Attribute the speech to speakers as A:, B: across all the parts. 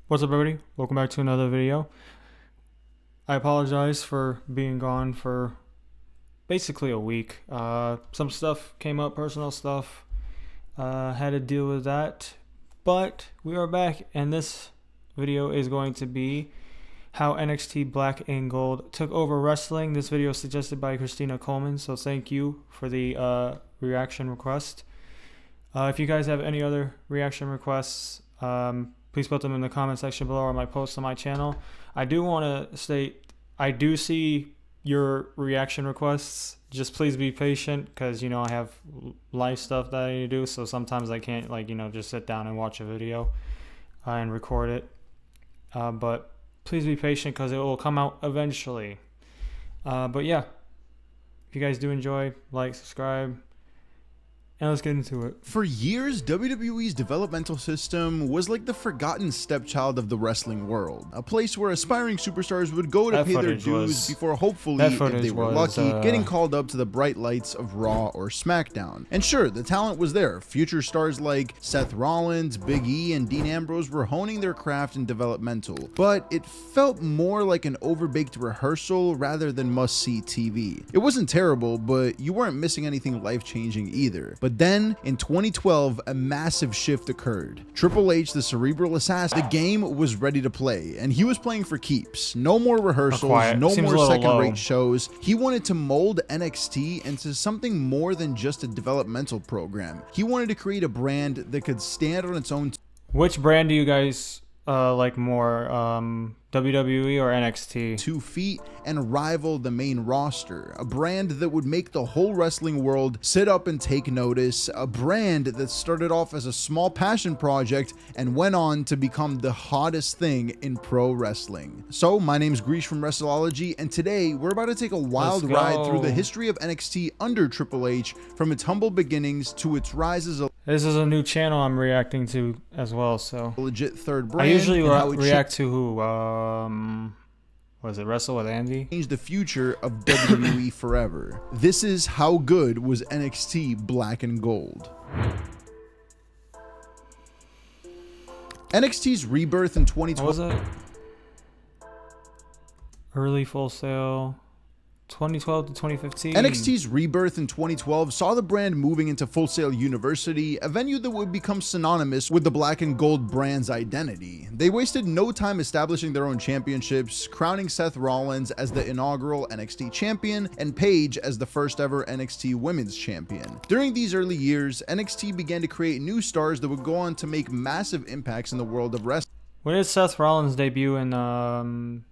A: What's up, everybody? Welcome back to another video. I apologize for being gone for basically a week. Some stuff came up, personal stuff. Had to deal with that. But we are back, and this video is going to be how NXT Black and Gold took over wrestling. This video is suggested by Christina Coleman, so thank you for the reaction request. If you guys have any other reaction requests, please put them in the comment section below or my post on my channel. I do want to state, I do see your reaction requests. Just please be patient because, I have life stuff that I need to do. So sometimes I can't, just sit down and watch a video and record it. But please be patient because it will come out eventually. But yeah, if you guys do enjoy, like, subscribe. And let's get into it.
B: For years, WWE's developmental system was like the forgotten stepchild of the wrestling world. A place where aspiring superstars would go to pay their dues before hopefully, if they were lucky, getting called up to the bright lights of Raw or SmackDown. And sure, the talent was there. Future stars like Seth Rollins, Big E, and Dean Ambrose were honing their craft in developmental. But it felt more like an overbaked rehearsal rather than must-see TV. It wasn't terrible, but you weren't missing anything life-changing either. But then, in 2012, a massive shift occurred. Triple H, the cerebral assassin, the game was ready to play, and he was playing for keeps. No more rehearsals, no more second-rate shows. He wanted to mold NXT into something more than just a developmental program. He wanted to create a brand that could stand on its own.
A: Which brand do you guys like more, WWE or NXT?
B: 2 feet and rival the main roster. A brand that would make the whole wrestling world sit up and take notice. A brand that started off as a small passion project and went on to become the hottest thing in pro wrestling. So my name's Gresh from Wrestleology, and today we're about to take a wild ride through the history of NXT under Triple H, from its humble beginnings to its rise as a
A: This is a new channel I'm reacting to as well, so
B: legit third brand.
A: I usually react to who? Was it Wrestle with Andy?
B: Changed the future of WWE forever. This is how good was NXT Black and Gold. NXT's rebirth in 2012.
A: What was it? Early Full Sail. 2012 to 2015.
B: NXT's rebirth in 2012 saw the brand moving into Full Sail University, a venue that would become synonymous with the Black and Gold brand's identity. They wasted no time establishing their own championships, crowning Seth Rollins as the inaugural NXT champion and Paige as the first ever NXT women's champion. During these early years, NXT began to create new stars that would go on to make massive impacts in the world of wrestling.
A: When did Seth Rollins debut in WWE?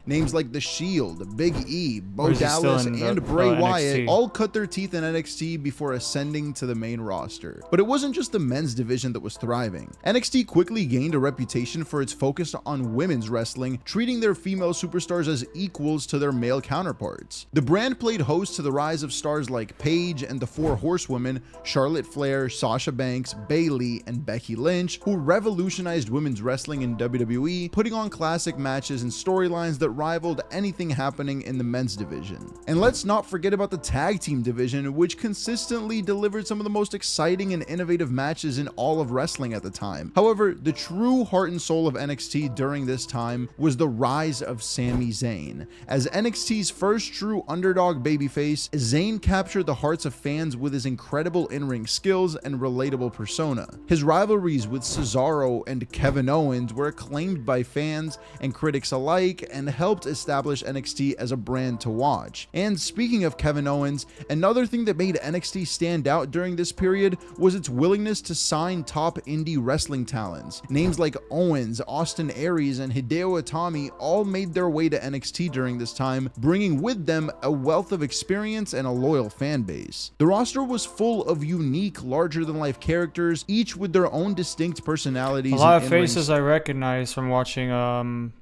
B: Names like The Shield, Big E, Bo Dallas, and Bray Wyatt all cut their teeth in NXT before ascending to the main roster. But it wasn't just the men's division that was thriving. NXT quickly gained a reputation for its focus on women's wrestling, treating their female superstars as equals to their male counterparts. The brand played host to the rise of stars like Paige and the Four Horsewomen, Charlotte Flair, Sasha Banks, Bayley, and Becky Lynch, who revolutionized women's wrestling in WWE, putting on classic matches and storylines that rivaled anything happening in the men's division. And let's not forget about the tag team division, which consistently delivered some of the most exciting and innovative matches in all of wrestling at the time. However, the true heart and soul of NXT during this time was the rise of Sami Zayn. As NXT's first true underdog babyface, Zayn captured the hearts of fans with his incredible in-ring skills and relatable persona. His rivalries with Cesaro and Kevin Owens were acclaimed by fans and critics alike and helped establish NXT as a brand to watch. And speaking of Kevin Owens, another thing that made NXT stand out during this period was its willingness to sign top indie wrestling talents. Names like Owens, Austin Aries, and Hideo Itami all made their way to NXT during this time, bringing with them a wealth of experience and a loyal fan base. The roster was full of unique, larger-than-life characters, each with their own distinct personalities.
A: A lot of faces I recognize from watching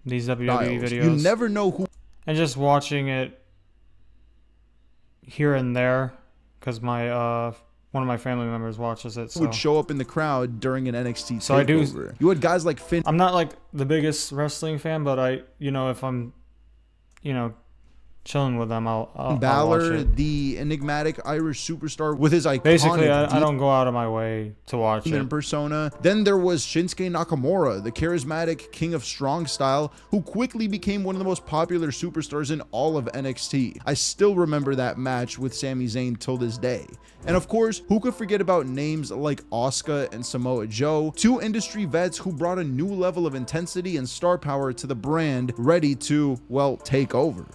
A: these WWE videos.
B: You never know who,
A: and just watching it here and there because my one of my family members watches it, so
B: would show up in the crowd during an NXT takeover. You had guys like Finn.
A: I'm not like the biggest wrestling fan, but if I'm chilling with them, I'll watch
B: Balor,
A: it.
B: the enigmatic Irish superstar with his iconic
A: Basically, I don't go out of my way to watch it.
B: Persona. Then there was Shinsuke Nakamura, the charismatic king of strong style, who quickly became one of the most popular superstars in all of NXT. I still remember that match with Sami Zayn till this day. And of course, who could forget about names like Asuka and Samoa Joe, two industry vets who brought a new level of intensity and star power to the brand, ready to, well, take over.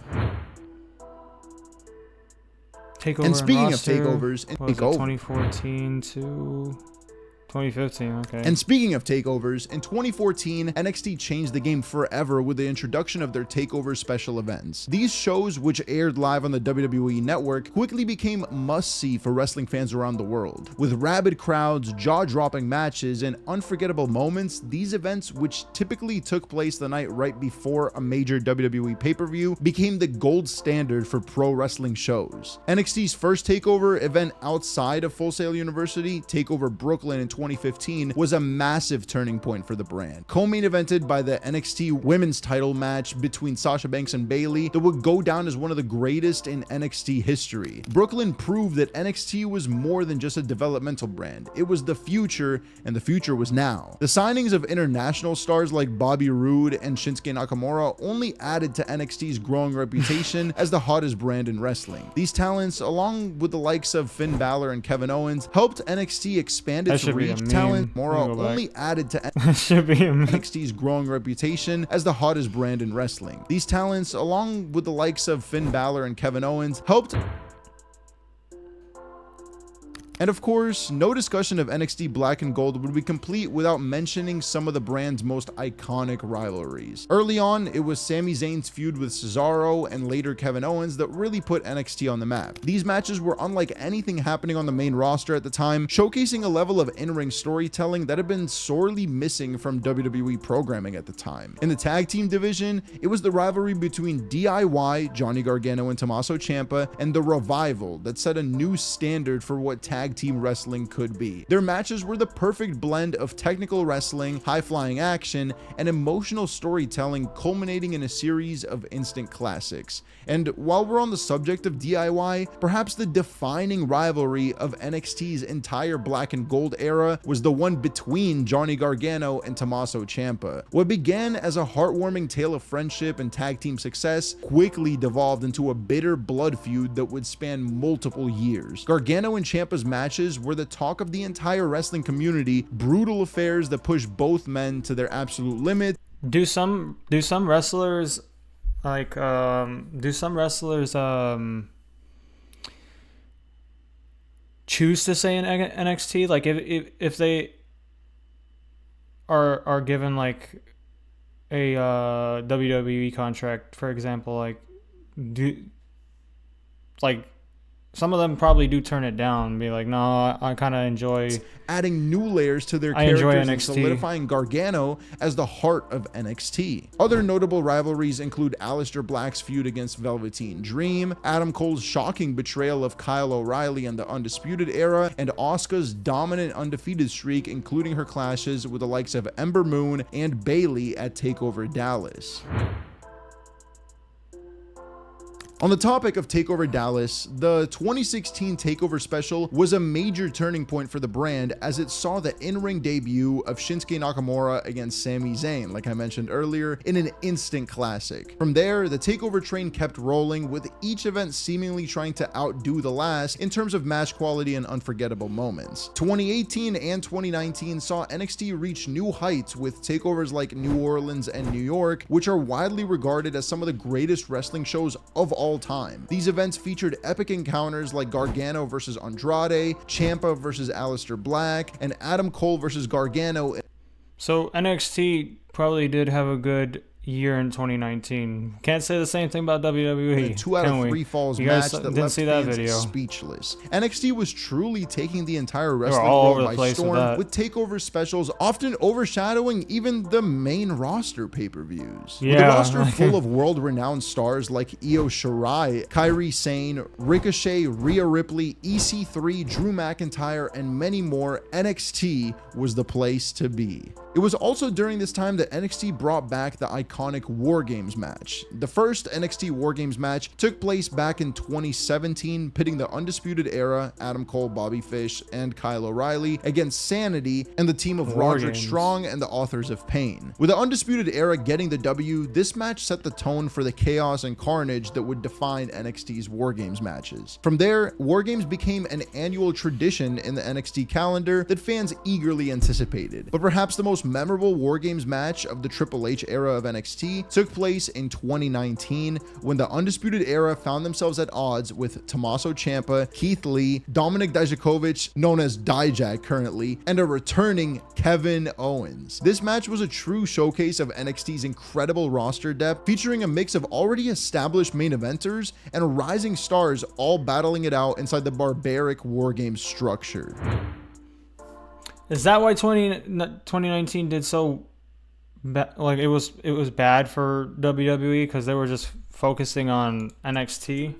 B: And speaking of takeovers,
A: 2014 to 2015, okay.
B: And speaking of takeovers, in 2014, NXT changed the game forever with the introduction of their takeover special events. These shows, which aired live on the WWE network, quickly became must-see for wrestling fans around the world. With rabid crowds, jaw-dropping matches, and unforgettable moments, these events, which typically took place the night right before a major WWE pay-per-view, became the gold standard for pro wrestling shows. NXT's first takeover event outside of Full Sail University, Takeover Brooklyn in 2015, was a massive turning point for the brand. Co-main evented by the NXT women's title match between Sasha Banks and Bayley that would go down as one of the greatest in NXT history. Brooklyn proved that NXT was more than just a developmental brand. It was the future, and the future was now. The signings of international stars like Bobby Roode and Shinsuke Nakamura only added to NXT's growing reputation as the hottest brand in wrestling. These talents, along with the likes of Finn Balor and Kevin Owens, helped NXT expand its reach. Talent Mora only added to NXT's growing reputation as the hottest brand in wrestling. These talents, along with the likes of Finn Balor and Kevin Owens, helped. And of course, no discussion of NXT Black and Gold would be complete without mentioning some of the brand's most iconic rivalries. Early on, it was Sami Zayn's feud with Cesaro and later Kevin Owens that really put NXT on the map. These matches were unlike anything happening on the main roster at the time, showcasing a level of in-ring storytelling that had been sorely missing from WWE programming at the time. In the tag team division, it was the rivalry between DIY, Johnny Gargano and Tommaso Ciampa, and the Revival that set a new standard for what tag team wrestling could be. Their matches were the perfect blend of technical wrestling, high-flying action, and emotional storytelling, culminating in a series of instant classics. And while we're on the subject of DIY, perhaps the defining rivalry of NXT's entire Black and Gold era was the one between Johnny Gargano and Tommaso Ciampa. What began as a heartwarming tale of friendship and tag team success quickly devolved into a bitter blood feud that would span multiple years. Gargano and Ciampa's matches were the talk of the entire wrestling community, brutal affairs that pushed both men to their absolute limit.
A: Do some wrestlers choose to stay in NXT? Like if they are given like a WWE contract, for example, some of them probably do turn it down and be like, no, I kind of enjoy
B: adding new layers to their characters and solidifying Gargano as the heart of NXT. Other notable rivalries include Aleister Black's feud against Velveteen Dream, Adam Cole's shocking betrayal of Kyle O'Reilly in the Undisputed Era, and Asuka's dominant undefeated streak, including her clashes with the likes of Ember Moon and Bayley at TakeOver Dallas. On the topic of TakeOver Dallas, the 2016 TakeOver special was a major turning point for the brand as it saw the in-ring debut of Shinsuke Nakamura against Sami Zayn, like I mentioned earlier, in an instant classic. From there, the TakeOver train kept rolling, with each event seemingly trying to outdo the last in terms of match quality and unforgettable moments. 2018 and 2019 saw NXT reach new heights with takeovers like New Orleans and New York, which are widely regarded as some of the greatest wrestling shows of all time. These events featured epic encounters like Gargano versus Andrade, Ciampa versus Aleister Black, and Adam Cole versus Gargano.
A: So NXT probably did have a good year in 2019. Can't say the same thing about WWE.
B: A 2 out of 3 falls match that
A: didn't
B: left
A: see that
B: fans
A: video.
B: Speechless. NXT was truly taking the entire wrestling world by storm, with takeover specials often overshadowing even the main roster pay-per-views.
A: Yeah.
B: With a roster full of world-renowned stars like Io Shirai, Kairi Sane, Ricochet, Rhea Ripley, EC3, Drew McIntyre, and many more, NXT was the place to be. It was also during this time that NXT brought back the iconic iconic War Games match. The first NXT War Games match took place back in 2017, pitting the Undisputed Era, Adam Cole, Bobby Fish, and Kyle O'Reilly against Sanity and the team of Roderick Strong and the Authors of Pain. With the Undisputed Era getting the W, this match set the tone for the chaos and carnage that would define NXT's War Games matches. From there, War Games became an annual tradition in the NXT calendar that fans eagerly anticipated. But perhaps the most memorable War Games match of the Triple H era of NXT took place in 2019 when the Undisputed Era found themselves at odds with Tommaso Ciampa, Keith Lee, Dominik Dijakovic, known as Dijak currently, and a returning Kevin Owens. This match was a true showcase of NXT's incredible roster depth, featuring a mix of already established main eventers and rising stars all battling it out inside the barbaric War Games structure.
A: Is that why 2019 did so like it was bad for WWE because they were just focusing on NXT?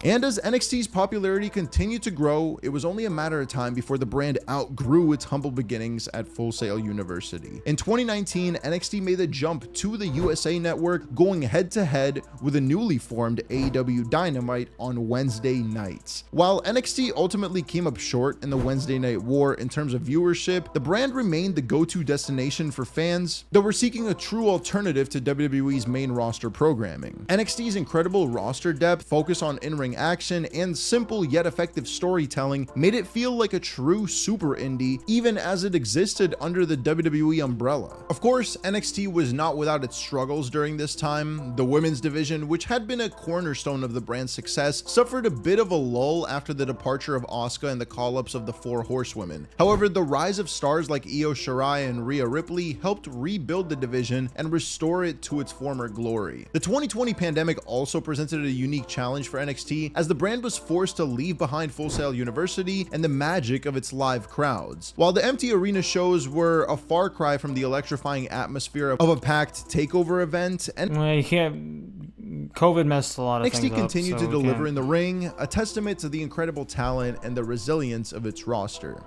B: And as NXT's popularity continued to grow, it was only a matter of time before the brand outgrew its humble beginnings at Full Sail University. In 2019, NXT made the jump to the USA Network, going head-to-head with a newly formed AEW Dynamite on Wednesday nights. While NXT ultimately came up short in the Wednesday Night War in terms of viewership, the brand remained the go-to destination for fans that were seeking a true alternative to WWE's main roster programming. NXT's incredible roster depth, focus on in-ring action, and simple yet effective storytelling made it feel like a true super indie, even as it existed under the WWE umbrella. Of course, NXT was not without its struggles during this time. The women's division, which had been a cornerstone of the brand's success, suffered a bit of a lull after the departure of Asuka and the call-ups of the Four Horsewomen. However, the rise of stars like Io Shirai and Rhea Ripley helped rebuild the division and restore it to its former glory. The 2020 pandemic also presented a unique challenge for NXT, as the brand was forced to leave behind Full Sail University and the magic of its live crowds. While the empty arena shows were a far cry from the electrifying atmosphere of a packed takeover event, and
A: well, you can't. COVID messed a lot of things
B: NXT continued
A: up, so
B: to deliver in the ring, a testament to the incredible talent and the resilience of its roster.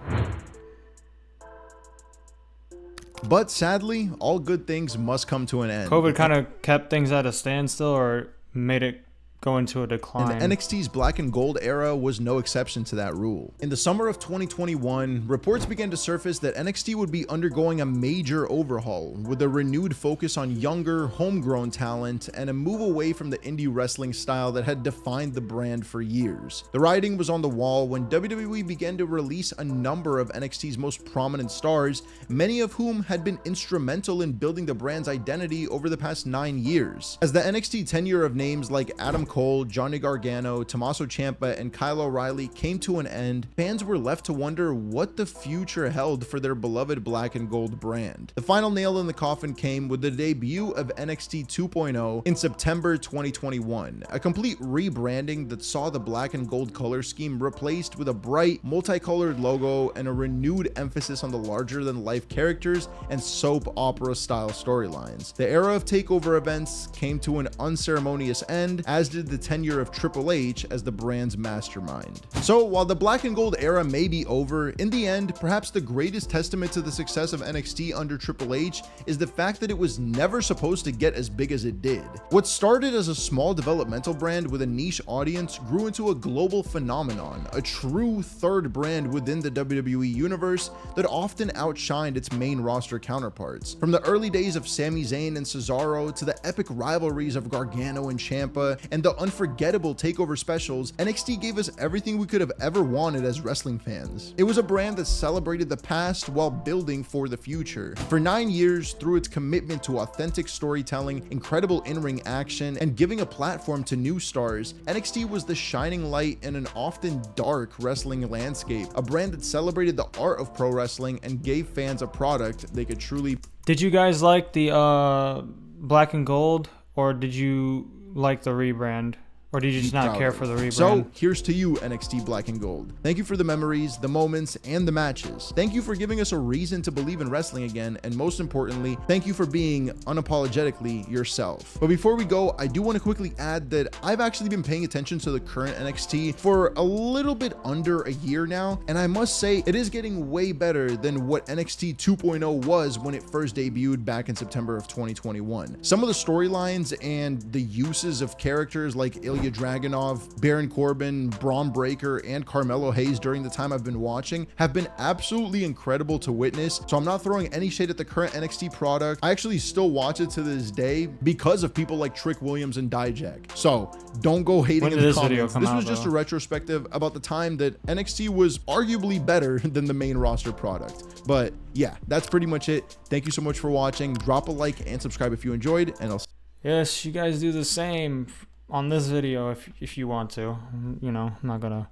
B: But sadly, all good things must come to an end.
A: COVID kind of kept things at a standstill or made it go into a decline.
B: And NXT's Black and Gold era was no exception to that rule. In the summer of 2021, reports began to surface that NXT would be undergoing a major overhaul with a renewed focus on younger, homegrown talent and a move away from the indie wrestling style that had defined the brand for years. The writing was on the wall when WWE began to release a number of NXT's most prominent stars, many of whom had been instrumental in building the brand's identity over the past 9 years. As the NXT tenure of names like Adam Cole, Johnny Gargano, Tommaso Ciampa, and Kyle O'Reilly came to an end, fans were left to wonder what the future held for their beloved Black and Gold brand. The final nail in the coffin came with the debut of NXT 2.0 in September 2021, a complete rebranding that saw the Black and Gold color scheme replaced with a bright, multicolored logo and a renewed emphasis on the larger-than-life characters and soap opera-style storylines. The era of takeover events came to an unceremonious end, as did the tenure of Triple H as the brand's mastermind. So while the Black and Gold era may be over, in the end, perhaps the greatest testament to the success of NXT under Triple H is the fact that it was never supposed to get as big as it did. What started as a small developmental brand with a niche audience grew into a global phenomenon, a true third brand within the WWE universe that often outshined its main roster counterparts. From the early days of Sami Zayn and Cesaro to the epic rivalries of Gargano and Ciampa and the unforgettable takeover specials, NXT gave us everything we could have ever wanted as wrestling fans. It was a brand that celebrated the past while building for the future. For 9 years, through its commitment to authentic storytelling, incredible in-ring action, and giving a platform to new stars, NXT was the shining light in an often dark wrestling landscape, a brand that celebrated the art of pro wrestling and gave fans a product they could truly.
A: Did you guys like the Black and Gold, or did you like the rebrand? Or did you just not care for the rebrand?
B: So here's to you, NXT Black and Gold. Thank you for the memories, the moments, and the matches. Thank you for giving us a reason to believe in wrestling again, and most importantly, thank you for being unapologetically yourself. But before we go, I do want to quickly add that I've actually been paying attention to the current NXT for a little bit under a year now, and I must say it is getting way better than what NXT 2.0 was when it first debuted back in September of 2021. Some of the storylines and the uses of characters like Ilya Dragunov, Baron Corbin, Braun Breaker, and Carmelo Hayes during the time I've been watching have been absolutely incredible to witness. So I'm not throwing any shade at the current NXT product. I actually still watch it to this day because of people like Trick Williams and Dijak. So don't go hating in the comments. This was just a retrospective about the time that NXT was arguably better than the main roster product. But yeah, that's pretty much it. Thank you so much for watching. Drop a like and subscribe if you enjoyed, and I'll
A: Yes, you guys do the same on this video if you want to. You know, I'm not gonna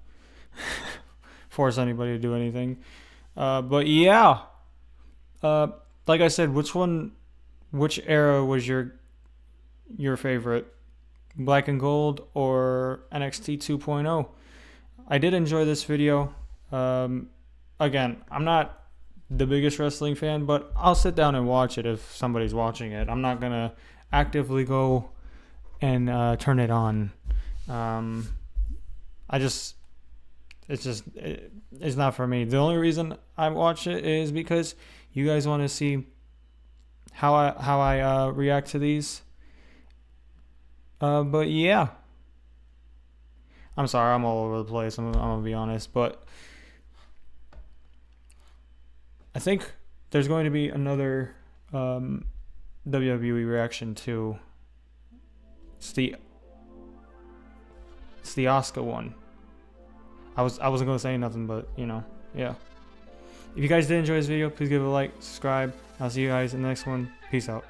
A: force anybody to do anything. But yeah, like I said, which era was your favorite, Black and Gold or NXT 2.0? I did enjoy this video. Again, I'm not the biggest wrestling fan, but I'll sit down and watch it if somebody's watching it. I'm not gonna actively go and turn it on. It's not for me. The only reason I watch it is because you guys want to see how I react to these. But yeah, I'm sorry, I'm all over the place. I'm gonna be honest, but I think there's going to be another WWE reaction to. It's the Asuka one. I wasn't gonna say nothing, but you know, yeah. If you guys did enjoy this video, please give it a like, subscribe. I'll see you guys in the next one. Peace out.